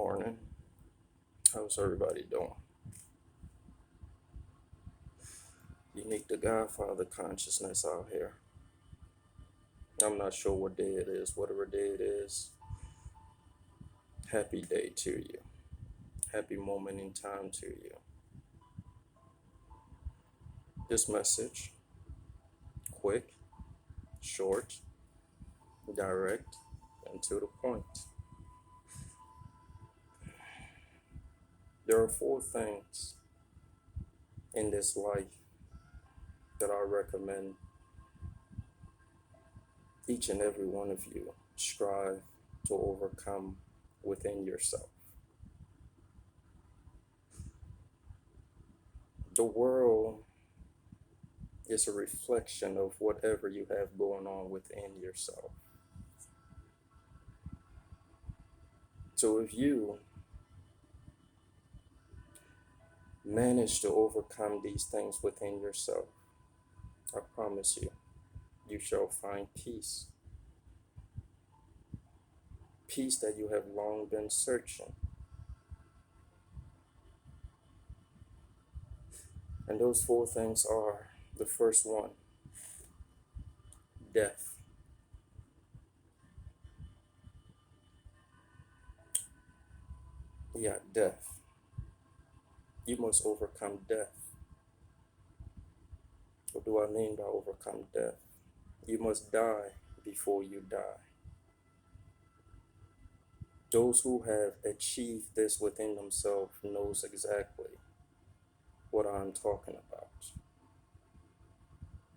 morning. How's everybody doing? Unique the Godfather consciousness out here. I'm not sure what day it is, whatever day it is. Happy day to you. Happy moment in time to you. This message, quick, short, direct, and to the point. There are 4 things in this life that I recommend each and every one of you strive to overcome within yourself. The world is a reflection of whatever you have going on within yourself. So if you manage to overcome these things within yourself, I promise you, you shall find peace. Peace that you have long been searching. And those 4 things are: the first one, death. Yeah, death. You must overcome death. What do I mean by overcome death? You must die before you die. Those who have achieved this within themselves knows exactly what I'm talking about.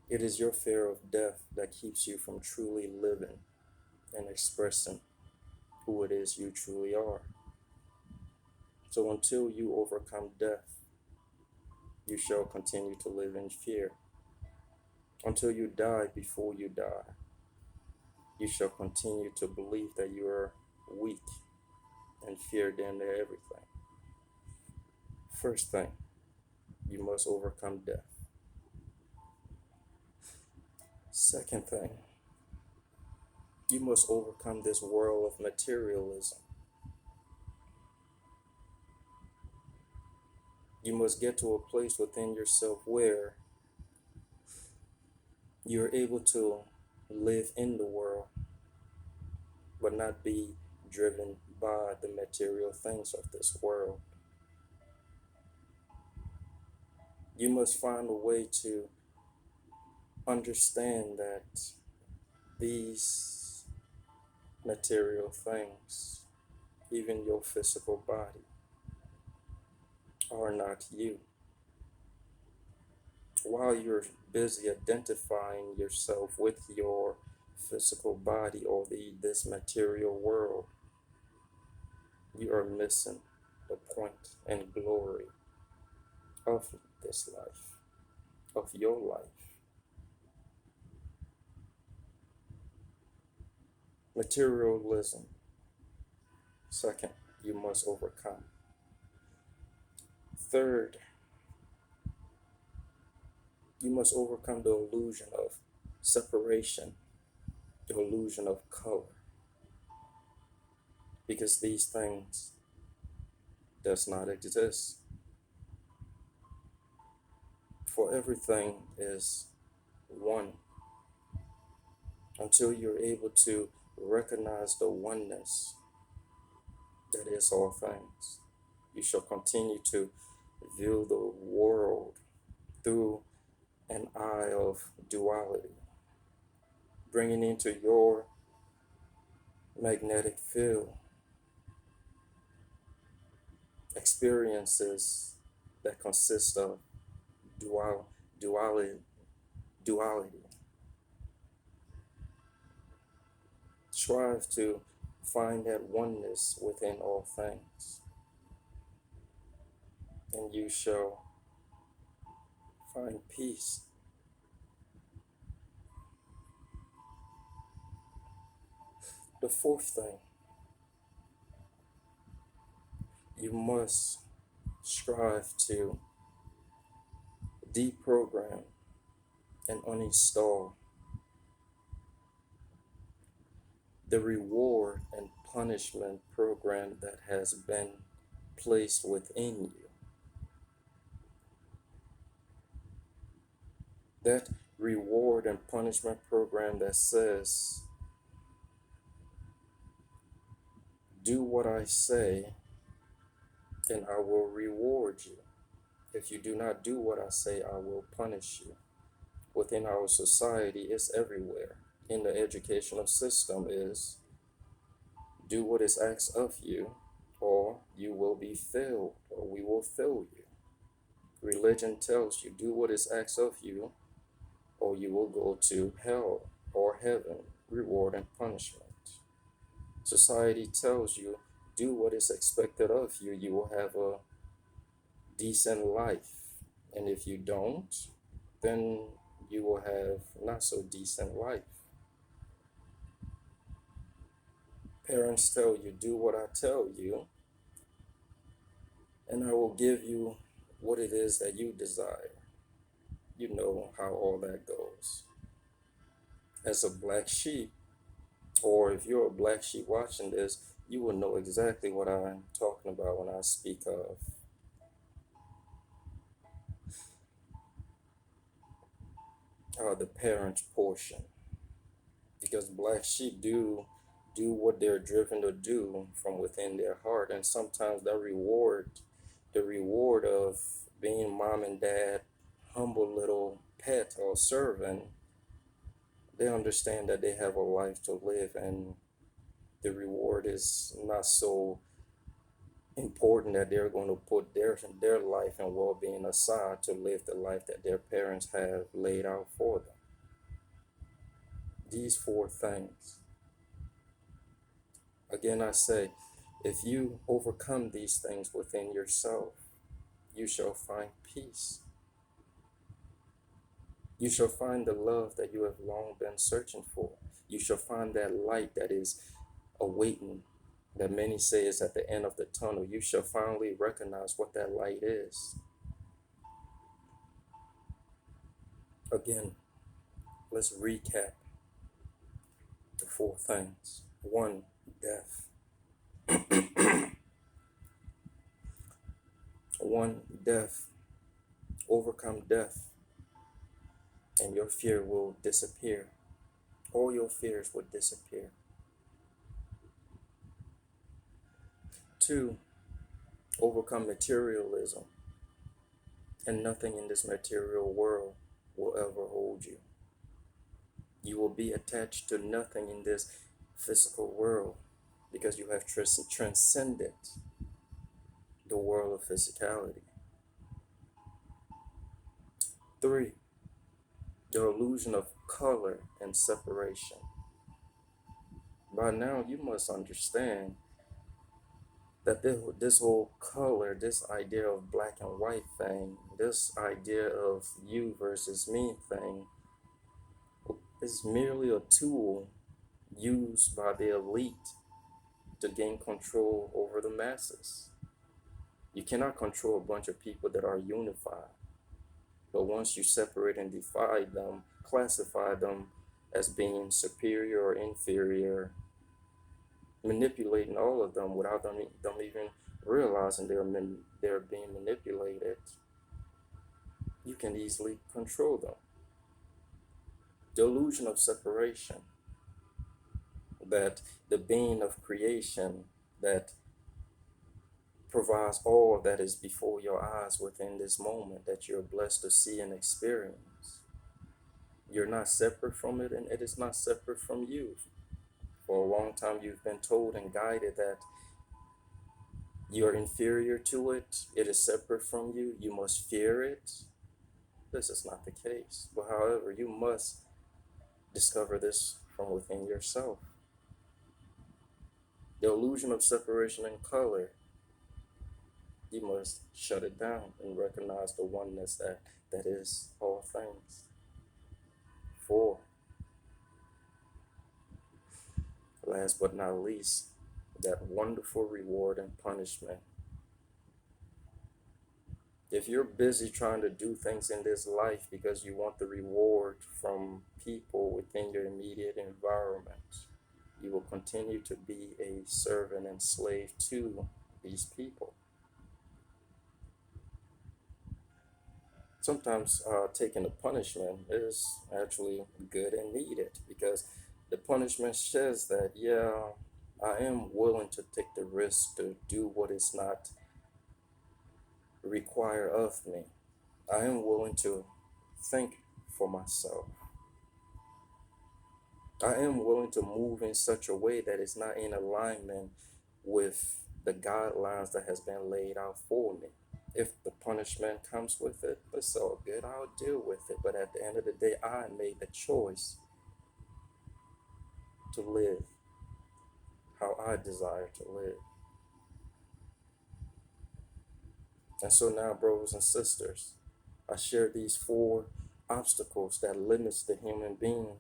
It is your fear of death that keeps you from truly living and expressing who it is you truly are. So until you overcome death, you shall continue to live in fear. Until you die before you die, you shall continue to believe that you are weak and fear damn near everything. First thing, you must overcome death. Second thing, you must overcome this world of materialism. You must get to a place within yourself where you're able to live in the world, but not be driven by the material things of this world. You must find a way to understand that these material things, even your physical body, are not you. While you're busy identifying yourself with your physical body or this material world, you are missing the point and glory of this life, of your life. Materialism, second, you must overcome. Third, you must overcome the illusion of separation, the illusion of color, because these things does not exist. For everything is one. Until you're able to recognize the oneness that is all things, you shall continue to view the world through an eye of duality, bringing into your magnetic field experiences that consist of duality. Strive to find that oneness within all things, and you shall find peace. The fourth thing, you must strive to deprogram and uninstall the reward and punishment program that has been placed within you. That reward and punishment program that says, do what I say and I will reward you. If you do not do what I say, I will punish you. Within our society, it's everywhere. In the educational system is, do what is asked of you, or you will be failed, or we will fail you. Religion tells you, do what is asked of you, or you will go to hell or heaven, reward and punishment. Society tells you, do what is expected of you, you will have a decent life. And if you don't, then you will have not so decent life. Parents tell you, do what I tell you, and I will give you what it is that you desire. You know how all that goes. As a black sheep, or if you're a black sheep watching this, you will know exactly what I'm talking about when I speak of the parent portion. Because black sheep do what they're driven to do from within their heart, and sometimes the reward of being mom and dad humble little pet or servant, they understand that they have a life to live, and the reward is not so important that they're going to put their life and well-being aside to live the life that their parents have laid out for them. These four things. Again, I say, if you overcome these things within yourself, you shall find peace. You shall find the love that you have long been searching for. You shall find that light that is awaiting, that many say is at the end of the tunnel. You shall finally recognize what that light is. Again, let's recap the four things. 1, death. 1, death. Overcome death, and your fear will disappear. All your fears will disappear. 2, overcome materialism, and nothing in this material world will ever hold you. You will be attached to nothing in this physical world because you have transcended the world of physicality. 3, the illusion of color and separation. By now, you must understand that this whole color, this idea of black and white thing, this idea of you versus me thing, is merely a tool used by the elite to gain control over the masses. You cannot control a bunch of people that are unified. But once you separate and divide them, classify them as being superior or inferior, manipulating all of them without them even realizing they're being manipulated, you can easily control them. The illusion of separation, that the being of creation that provides all that is before your eyes within this moment that you're blessed to see and experience. You're not separate from it, and it is not separate from you. For a long time, you've been told and guided that you're inferior to it, it is separate from you, you must fear it. This is not the case. But however, you must discover this from within yourself. The illusion of separation in color, you must shut it down and recognize the oneness that is all things. 4, last but not least, that wonderful reward and punishment. If you're busy trying to do things in this life because you want the reward from people within your immediate environment, you will continue to be a servant and slave to these people. Sometimes taking the punishment is actually good and needed, because the punishment says that, yeah, I am willing to take the risk to do what is not required of me. I am willing to think for myself. I am willing to move in such a way that is not in alignment with the guidelines that has been laid out for me. If the punishment comes with it, it's all good. I'll deal with it. But at the end of the day, I made the choice to live how I desire to live. And so now, brothers and sisters, I share these four obstacles that limits the human being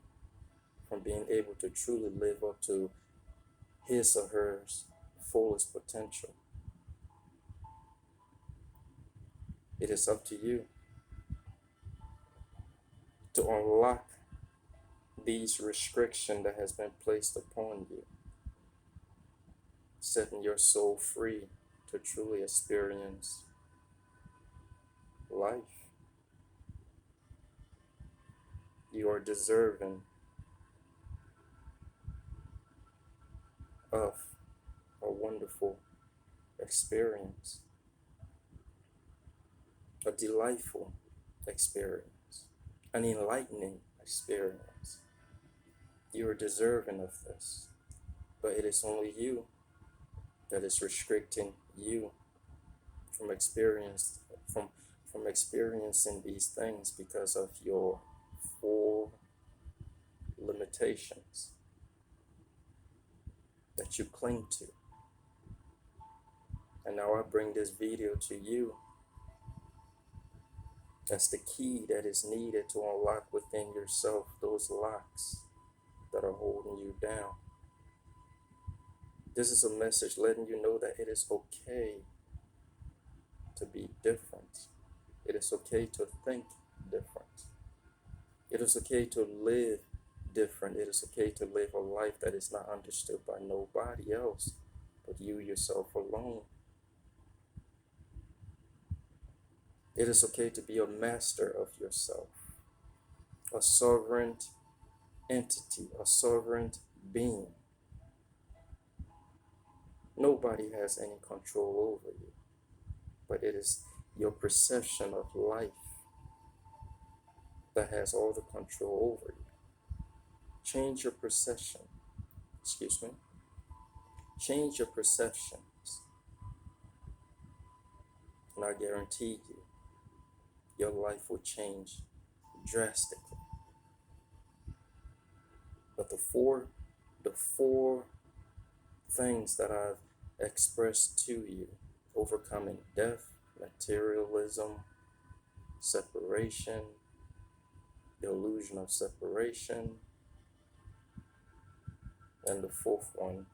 from being able to truly live up to his or her fullest potential. It is up to you to unlock these restrictions that has been placed upon you, setting your soul free to truly experience life. You are deserving of a wonderful experience, a delightful experience, an enlightening experience. You are deserving of this, but it is only you that is restricting you from from experiencing these things because of your four limitations that you cling to. And now I bring this video to you as the key that is needed to unlock within yourself those locks that are holding you down. This is a message letting you know that it is okay to be different. It is okay to think different. It is okay to live different. It is okay to live a life that is not understood by nobody else but you yourself alone. It is okay to be a master of yourself, a sovereign entity, a sovereign being. Nobody has any control over you, but it is your perception of life that has all the control over you. Change your perception. Excuse me. Change your perceptions. And I guarantee you, your life will change drastically. But the four things that I've expressed to you: overcoming death, materialism, separation, the illusion of separation, and the fourth one,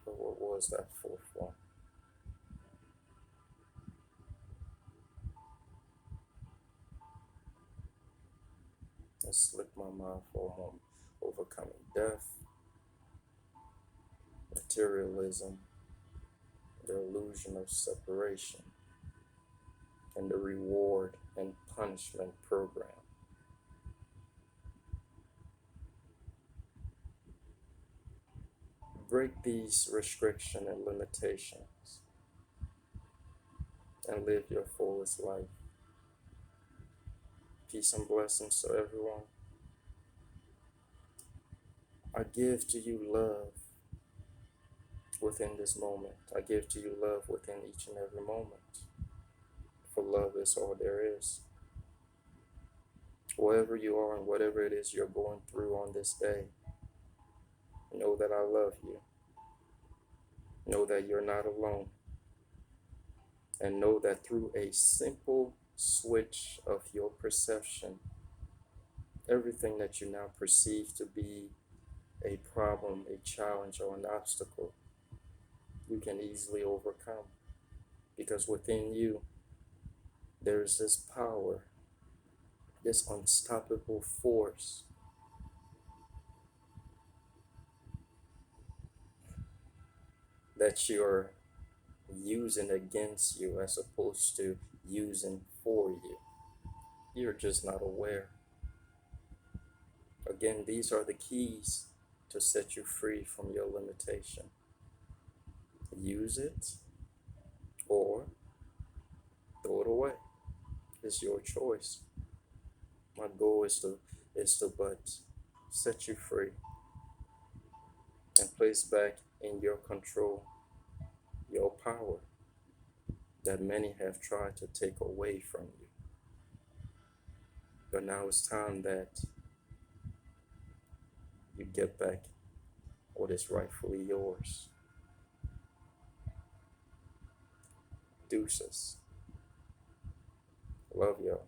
or what was that fourth one? I slipped my mind for a moment. Overcoming death, materialism, the illusion of separation, and the reward and punishment program. Break these restrictions and limitations and live your fullest life. Peace and blessings to everyone. I give to you love within this moment. I give to you love within each and every moment. For love is all there is. Wherever you are and whatever it is you're going through on this day, know that I love you. Know that you're not alone. And know that through a simple switch of your perception, everything that you now perceive to be a problem, a challenge, or an obstacle, you can easily overcome. Because within you, there is this power, this unstoppable force that you're using against you as opposed to using for you. You're just not aware. Again, these are the keys to set you free from your limitation. Use it or throw it away. It's your choice. My goal is to but set you free and place back in your control your power that many have tried to take away from you. But now it's time that you get back what is rightfully yours. Deuces. Love y'all.